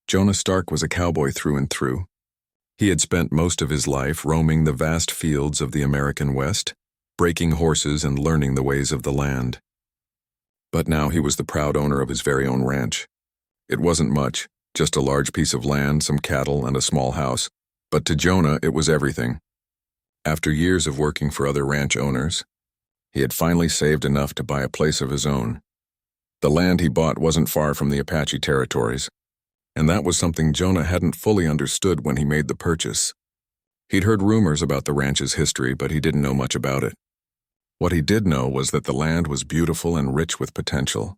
Jonah Stark was a cowboy through and through. He had spent most of his life roaming the vast fields of the American West, breaking horses and learning the ways of the land. But now he was the proud owner of his very own ranch. It wasn't much, just a large piece of land, some cattle, and a small house, but to Jonah it was everything. After years of working for other ranch owners, he had finally saved enough to buy a place of his own. The land he bought wasn't far from the Apache territories, and that was something Jonah hadn't fully understood when he made the purchase. He'd heard rumors about the ranch's history, but he didn't know much about it. What he did know was that the land was beautiful and rich with potential.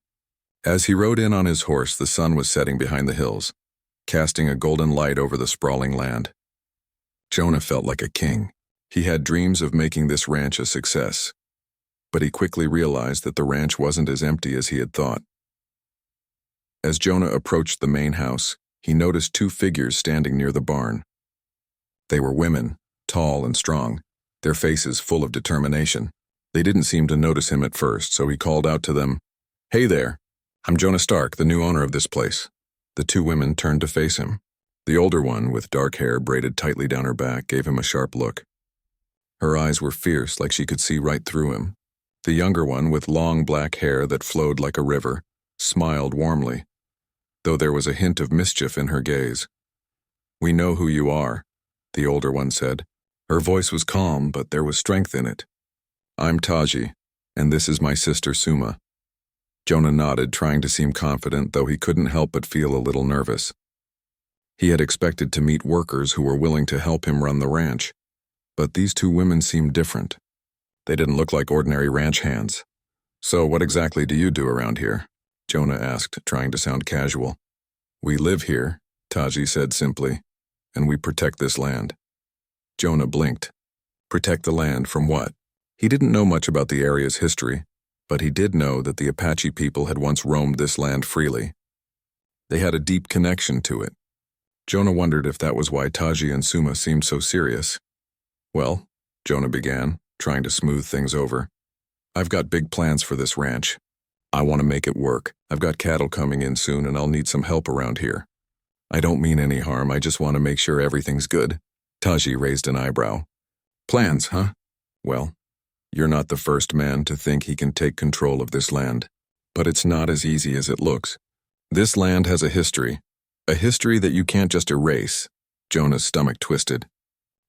As he rode in on his horse, the sun was setting behind the hills, casting a golden light over the sprawling land. Jonah felt like a king. He had dreams of making this ranch a success, but he quickly realized that the ranch wasn't as empty as he had thought. As Jonah approached the main house, he noticed two figures standing near the barn. They were women, tall and strong, their faces full of determination. They didn't seem to notice him at first, so he called out to them, "Hey there, I'm Jonah Stark, the new owner of this place." The two women turned to face him. The older one, with dark hair braided tightly down her back, gave him a sharp look. Her eyes were fierce, like she could see right through him. The younger one, with long black hair that flowed like a river, smiled warmly, though there was a hint of mischief in her gaze. "We know who you are," the older one said. Her voice was calm, but there was strength in it. "I'm Taji, and this is my sister Suma." Jonah nodded, trying to seem confident, though he couldn't help but feel a little nervous. He had expected to meet workers who were willing to help him run the ranch, but these two women seemed different. They didn't look like ordinary ranch hands. "So what exactly do you do around here?" Jonah asked, trying to sound casual. "We live here," Taji said simply, "and we protect this land." Jonah blinked. Protect the land from what? He didn't know much about the area's history, but he did know that the Apache people had once roamed this land freely. They had a deep connection to it. Jonah wondered if that was why Taji and Suma seemed so serious. "Well," Jonah began, trying to smooth things over, "I've got big plans for this ranch. I want to make it work. I've got cattle coming in soon, and I'll need some help around here. I don't mean any harm, I just want to make sure everything's good." Taji raised an eyebrow. "Plans, huh? Well, you're not the first man to think he can take control of this land. But it's not as easy as it looks. This land has a history that you can't just erase." Jonah's stomach twisted.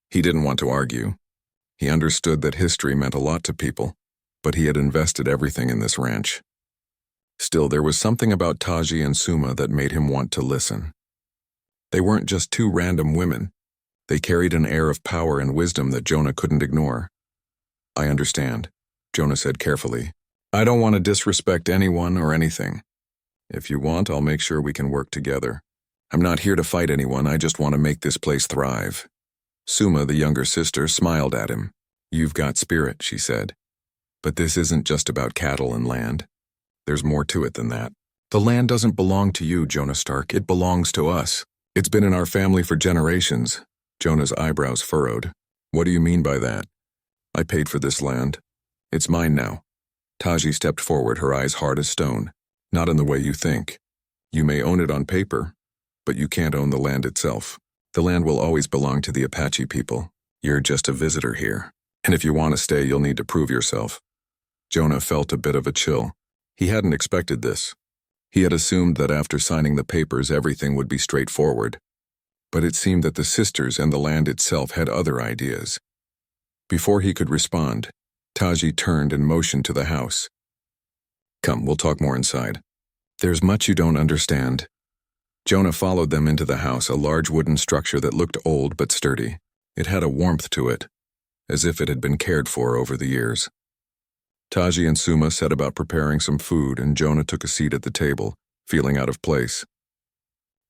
He didn't want to argue. He understood that history meant a lot to people, but he had invested everything in this ranch. Still, there was something about Taji and Suma that made him want to listen. They weren't just two random women. They carried an air of power and wisdom that Jonah couldn't ignore. "I understand," Jonah said carefully. "I don't want to disrespect anyone or anything. If you want, I'll make sure we can work together. I'm not here to fight anyone, I just want to make this place thrive." Suma, the younger sister, smiled at him. "You've got spirit," she said. "But this isn't just about cattle and land. There's more to it than that. The land doesn't belong to you, Jonah Stark. It belongs to us. It's been in our family for generations." Jonah's eyebrows furrowed. "What do you mean by that?" "I paid for this land. It's mine now." Taji stepped forward, her eyes hard as stone. "Not in the way you think. You may own it on paper, but you can't own the land itself. The land will always belong to the Apache people. You're just a visitor here, and if you want to stay, you'll need to prove yourself." Jonah felt a bit of a chill. He hadn't expected this. He had assumed that after signing the papers, everything would be straightforward. But it seemed that the sisters and the land itself had other ideas. Before he could respond, Taji turned and motioned to the house. "Come, we'll talk more inside. There's much you don't understand." Jonah followed them into the house, a large wooden structure that looked old but sturdy. It had a warmth to it, as if it had been cared for over the years. Taji and Suma set about preparing some food, and Jonah took a seat at the table, feeling out of place.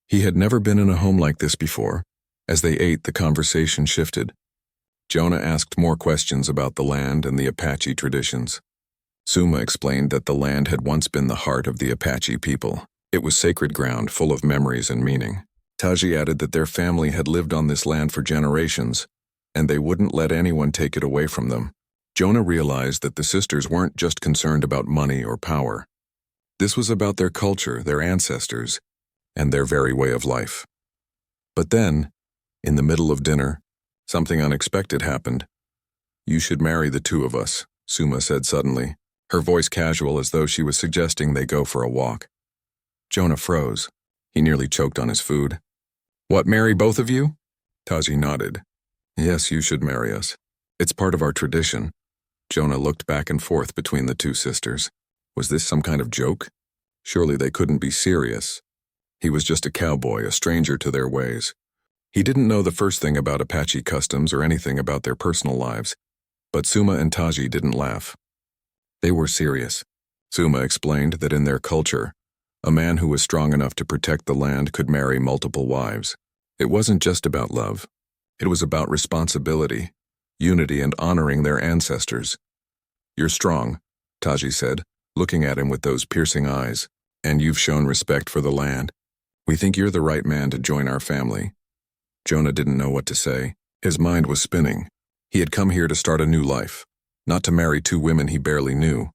He had never been in a home like this before. As they ate, the conversation shifted. Jonah asked more questions about the land and the Apache traditions. Suma explained that the land had once been the heart of the Apache people. It was sacred ground, full of memories and meaning. Taji added that their family had lived on this land for generations, and they wouldn't let anyone take it away from them. Jonah realized that the sisters weren't just concerned about money or power. This was about their culture, their ancestors, and their very way of life. But then, in the middle of dinner, something unexpected happened. "You should marry the two of us," Suma said suddenly, her voice casual as though she was suggesting they go for a walk. Jonah froze. He nearly choked on his food. "What, marry both of you?" Taji nodded. "Yes, you should marry us. It's part of our tradition." Jonah looked back and forth between the two sisters. Was this some kind of joke? Surely they couldn't be serious. He was just a cowboy, a stranger to their ways. He didn't know the first thing about Apache customs or anything about their personal lives. But Suma and Taji didn't laugh. They were serious. Suma explained that in their culture, a man who was strong enough to protect the land could marry multiple wives. It wasn't just about love. It was about responsibility, unity, and honoring their ancestors. "You're strong," Taji said, looking at him with those piercing eyes, "and you've shown respect for the land. We think you're the right man to join our family." Jonah didn't know what to say. His mind was spinning. He had come here to start a new life, not to marry two women he barely knew.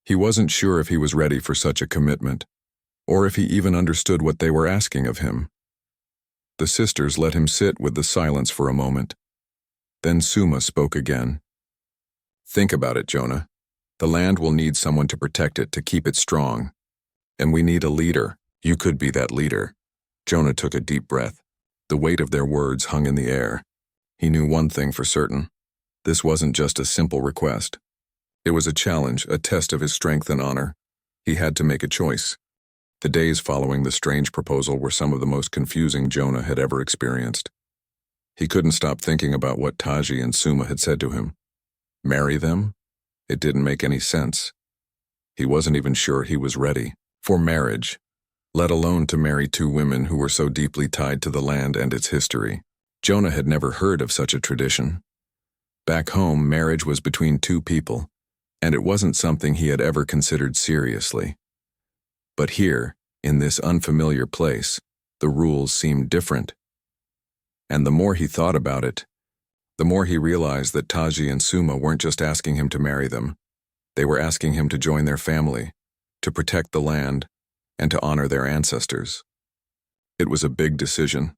He wasn't sure if he was ready for such a commitment, or if he even understood what they were asking of him. The sisters let him sit with the silence for a moment. Then Suma spoke again. "Think about it, Jonah. The land will need someone to protect it, to keep it strong. And we need a leader. You could be that leader." Jonah took a deep breath. The weight of their words hung in the air. He knew one thing for certain. This wasn't just a simple request. It was a challenge, a test of his strength and honor. He had to make a choice. The days following the strange proposal were some of the most confusing Jonah had ever experienced. He couldn't stop thinking about what Taji and Suma had said to him. Marry them? It didn't make any sense. He wasn't even sure he was ready for marriage, let alone to marry two women who were so deeply tied to the land and its history. Jonah had never heard of such a tradition. Back home, marriage was between two people, and it wasn't something he had ever considered seriously. But here, in this unfamiliar place, the rules seemed different. And the more he thought about it, the more he realized that Taji and Suma weren't just asking him to marry them. They were asking him to join their family, to protect the land, and to honor their ancestors. It was a big decision.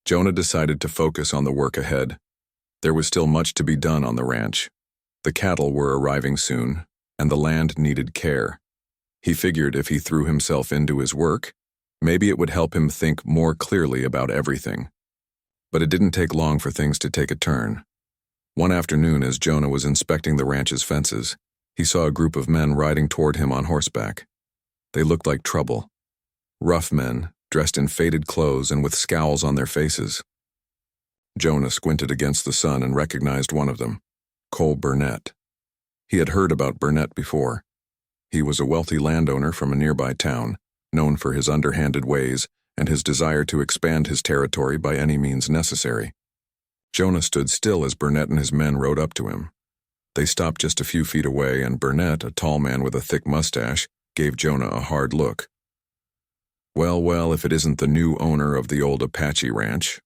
Jonah decided to focus on the work ahead. There was still much to be done on the ranch. The cattle were arriving soon, and the land needed care. He figured if he threw himself into his work, maybe it would help him think more clearly about everything. But it didn't take long for things to take a turn. One afternoon, as Jonah was inspecting the ranch's fences, he saw a group of men riding toward him on horseback. They looked like trouble. Rough men, dressed in faded clothes and with scowls on their faces. Jonah squinted against the sun and recognized one of them, Cole Burnett. He had heard about Burnett before. He was a wealthy landowner from a nearby town, known for his underhanded ways and his desire to expand his territory by any means necessary. Jonah stood still as Burnett and his men rode up to him. They stopped just a few feet away, and Burnett, a tall man with a thick mustache, gave Jonah a hard look. "Well, well, if it isn't the new owner of the old Apache ranch,"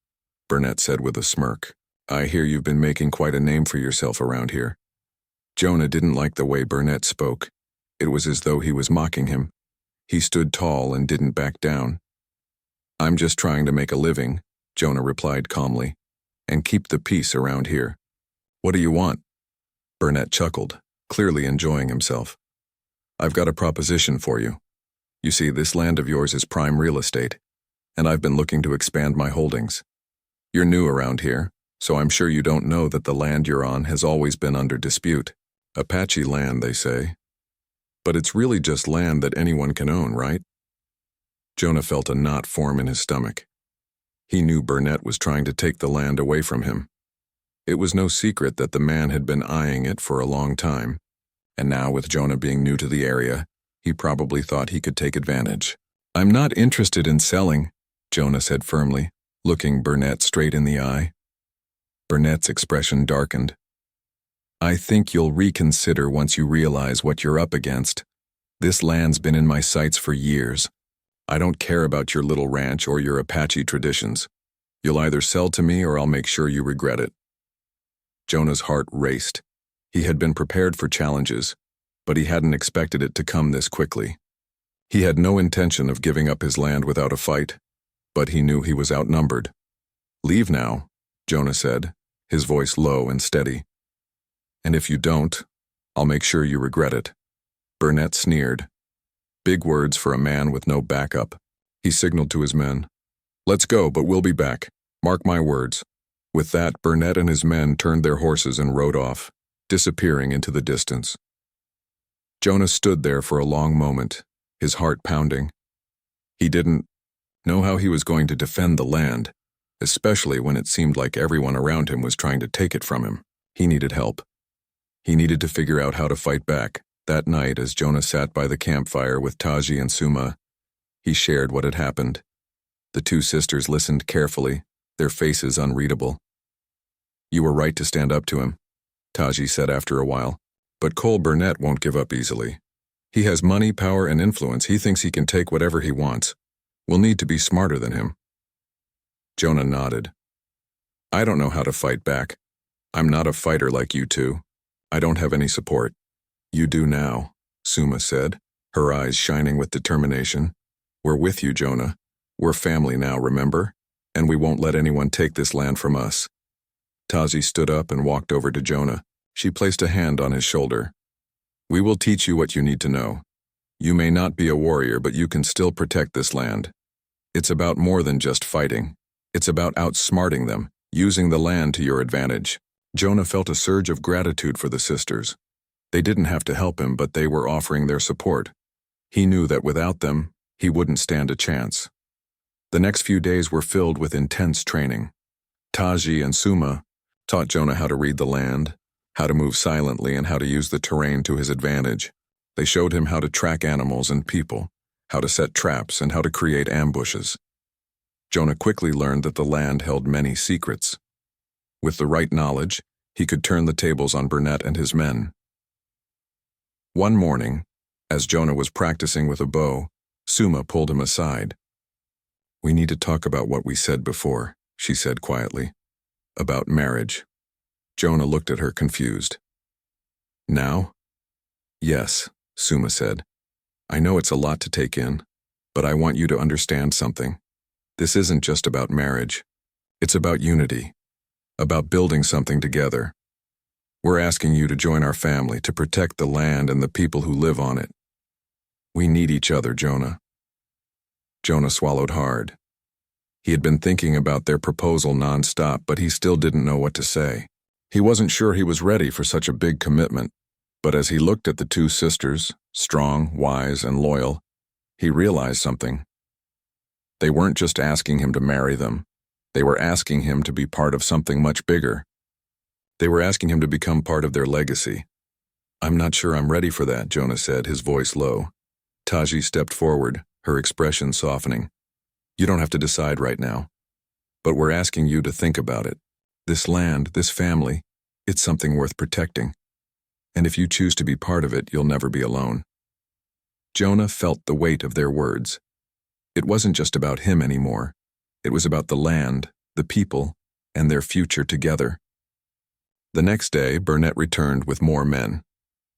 Burnett said with a smirk. "I hear you've been making quite a name for yourself around here." Jonah didn't like the way Burnett spoke. It was as though he was mocking him. He stood tall and didn't back down. "I'm just trying to make a living," Jonah replied calmly, "and keep the peace around here." "What do you want?" Burnett chuckled, clearly enjoying himself. "I've got a proposition for you. You see, this land of yours is prime real estate, and I've been looking to expand my holdings. You're new around here, so I'm sure you don't know that the land you're on has always been under dispute. Apache land, they say. But it's really just land that anyone can own, right?" Jonah felt a knot form in his stomach. He knew Burnett was trying to take the land away from him. It was no secret that the man had been eyeing it for a long time, and now with Jonah being new to the area, he probably thought he could take advantage. "I'm not interested in selling," Jonah said firmly, looking Burnett straight in the eye. Burnett's expression darkened. "I think you'll reconsider once you realize what you're up against. This land's been in my sights for years. I don't care about your little ranch or your Apache traditions. You'll either sell to me or I'll make sure you regret it." Jonah's heart raced. He had been prepared for challenges, but he hadn't expected it to come this quickly. He had no intention of giving up his land without a fight, but he knew he was outnumbered. "Leave now," Jonah said, his voice low and steady. "And if you don't, I'll make sure you regret it." Burnett sneered. Big words for a man with no backup. He signaled to his men, "Let's go, but we'll be back. Mark my words." With that, Burnett and his men turned their horses and rode off, disappearing into the distance. Jonah stood there for a long moment, his heart pounding. He didn't know how he was going to defend the land, especially when it seemed like everyone around him was trying to take it from him. He needed help. He needed to figure out how to fight back. That night, as Jonah sat by the campfire with Taji and Suma, he shared what had happened. The two sisters listened carefully, their faces unreadable. "You were right to stand up to him," Taji said after a while. "But Cole Burnett won't give up easily. He has money, power, and influence. He thinks he can take whatever he wants. We'll need to be smarter than him." Jonah nodded. "I don't know how to fight back. I'm not a fighter like you two. I don't have any support." "You do now," Suma said, her eyes shining with determination. "We're with you, Jonah. We're family now, remember? And we won't let anyone take this land from us." Taji stood up and walked over to Jonah. She placed a hand on his shoulder. "We will teach you what you need to know. You may not be a warrior, but you can still protect this land. It's about more than just fighting. It's about outsmarting them, using the land to your advantage." Jonah felt a surge of gratitude for the sisters. They didn't have to help him, but they were offering their support. He knew that without them, he wouldn't stand a chance. The next few days were filled with intense training. Taji and Suma taught Jonah how to read the land, how to move silently, and how to use the terrain to his advantage. They showed him how to track animals and people, how to set traps, and how to create ambushes. Jonah quickly learned that the land held many secrets. With the right knowledge, he could turn the tables on Burnett and his men. One morning, as Jonah was practicing with a bow, Suma pulled him aside. "We need to talk about what we said before," she said quietly. "About marriage." Jonah looked at her confused. "Now?" "Yes," Suma said. "I know it's a lot to take in, but I want you to understand something. This isn't just about marriage. It's about unity, about building something together. We're asking you to join our family to protect the land and the people who live on it. We need each other, Jonah." Jonah swallowed hard. He had been thinking about their proposal nonstop, but he still didn't know what to say. He wasn't sure he was ready for such a big commitment, but as he looked at the two sisters, strong, wise, and loyal, he realized something. They weren't just asking him to marry them. They were asking him to be part of something much bigger. They were asking him to become part of their legacy. "I'm not sure I'm ready for that," Jonah said, his voice low. Taji stepped forward, her expression softening. "You don't have to decide right now, but we're asking you to think about it. This land, this family, it's something worth protecting. And if you choose to be part of it, you'll never be alone." Jonah felt the weight of their words. It wasn't just about him anymore. It was about the land, the people, and their future together. The next day, Burnett returned with more men,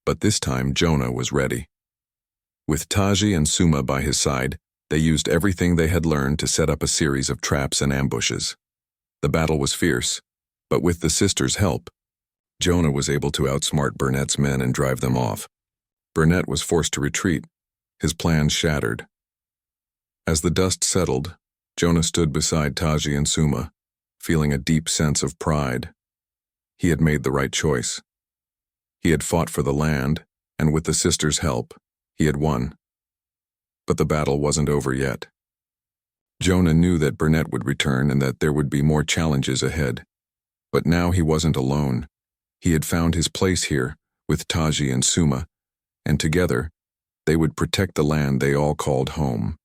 but this time Jonah was ready. With Taji and Suma by his side, they used everything they had learned to set up a series of traps and ambushes. The battle was fierce, but with the sisters' help, Jonah was able to outsmart Burnett's men and drive them off. Burnett was forced to retreat, his plans shattered. As the dust settled, Jonah stood beside Taji and Suma, feeling a deep sense of pride. He had made the right choice. He had fought for the land, and with the sisters' help, he had won. But the battle wasn't over yet. Jonah knew that Burnett would return and that there would be more challenges ahead. But now he wasn't alone. He had found his place here, with Taji and Suma, and together, they would protect the land they all called home.